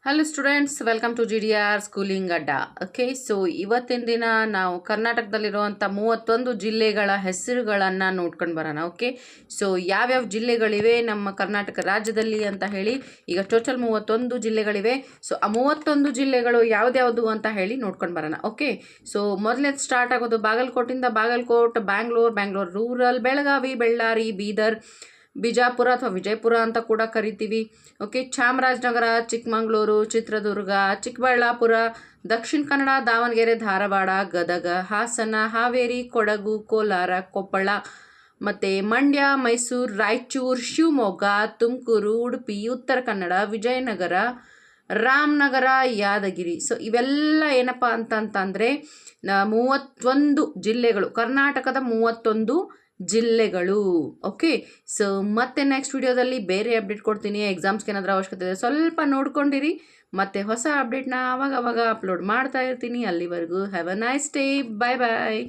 Hello students, welcome to GDR schooling Adda. Okay, so ಇವತ್ತಿನ ದಿನ ನಾವು ಕರ್ನಾಟಕದಲ್ಲಿರುವಂಥ 31 ಜಿಲ್ಲೆಗಳ ಹೆಸರುಗಳನ್ನು ನೋಡ್ಕೊಂಡು ಬರೋಣ. ಓಕೆ, ಸೊ ಯಾವ್ಯಾವ ಜಿಲ್ಲೆಗಳಿವೆ ನಮ್ಮ ಕರ್ನಾಟಕ ರಾಜ್ಯದಲ್ಲಿ ಅಂತ ಹೇಳಿ. ಈಗ ಟೋಟಲ್ 31 ಜಿಲ್ಲೆಗಳಿವೆ. ಸೊ ಆ 31 ಜಿಲ್ಲೆಗಳು ಯಾವ್ದ್ಯಾವುದು ಅಂತ ಹೇಳಿ ನೋಡ್ಕೊಂಡು ಬರೋಣ. ಓಕೆ, ಸೊ ಮೊದಲನೇದು ಸ್ಟಾರ್ಟ್ ಆಗೋದು ಬಾಗಲಕೋಟಿಂದ. ಬಾಗಲಕೋಟ್, ಬ್ಯಾಂಗ್ಳೂರ್ ರೂರಲ್, ಬೆಳಗಾವಿ, ಬಳ್ಳಾರಿ, ಬೀದರ್, ಬಿಜಾಪುರ ಅಥವಾ ವಿಜಯಪುರ ಅಂತ ಕೂಡ ಕರಿತೀವಿ. ಓಕೆ, ಚಾಮರಾಜನಗರ, ಚಿಕ್ಕಮಗಳೂರು, ಚಿತ್ರದುರ್ಗ, ಚಿಕ್ಕಬಳ್ಳಾಪುರ, ದಕ್ಷಿಣ ಕನ್ನಡ, ದಾವಣಗೆರೆ, ಧಾರವಾಡ, ಗದಗ, ಹಾಸನ, ಹಾವೇರಿ, ಕೊಡಗು, ಕೋಲಾರ, ಕೊಪ್ಪಳ, ಮತ್ತು ಮಂಡ್ಯ, ಮೈಸೂರು, ರಾಯಚೂರು, ಶಿವಮೊಗ್ಗ, ತುಮಕೂರು, ಉಡುಪಿ, ಉತ್ತರ ಕನ್ನಡ, ವಿಜಯನಗರ, ರಾಮನಗರ, ಯಾದಗಿರಿ. ಸೊ ಇವೆಲ್ಲ ಏನಪ್ಪ ಅಂತಂತಂದರೆ 31 ಜಿಲ್ಲೆಗಳು, ಕರ್ನಾಟಕದ 31 ಜಿಲ್ಲೆಗಳು. ಓಕೆ, ಸೊ ಮತ್ತೆ ನೆಕ್ಸ್ಟ್ ವಿಡಿಯೋದಲ್ಲಿ ಬೇರೆ ಅಪ್ಡೇಟ್ ಕೊಡ್ತೀನಿ. ಎಕ್ಸಾಮ್ಸ್ಗೆ ಏನಾದರೂ ಅವಶ್ಯಕತೆ ಇದೆ ಸ್ವಲ್ಪ ನೋಡ್ಕೊಂಡಿರಿ. ಮತ್ತು ಹೊಸ ಅಪ್ಡೇಟ್ನ ಅವಾಗ ಅಪ್ಲೋಡ್ ಮಾಡ್ತಾ ಇರ್ತೀನಿ. ಅಲ್ಲಿವರೆಗೂ have a nice day. Bye bye.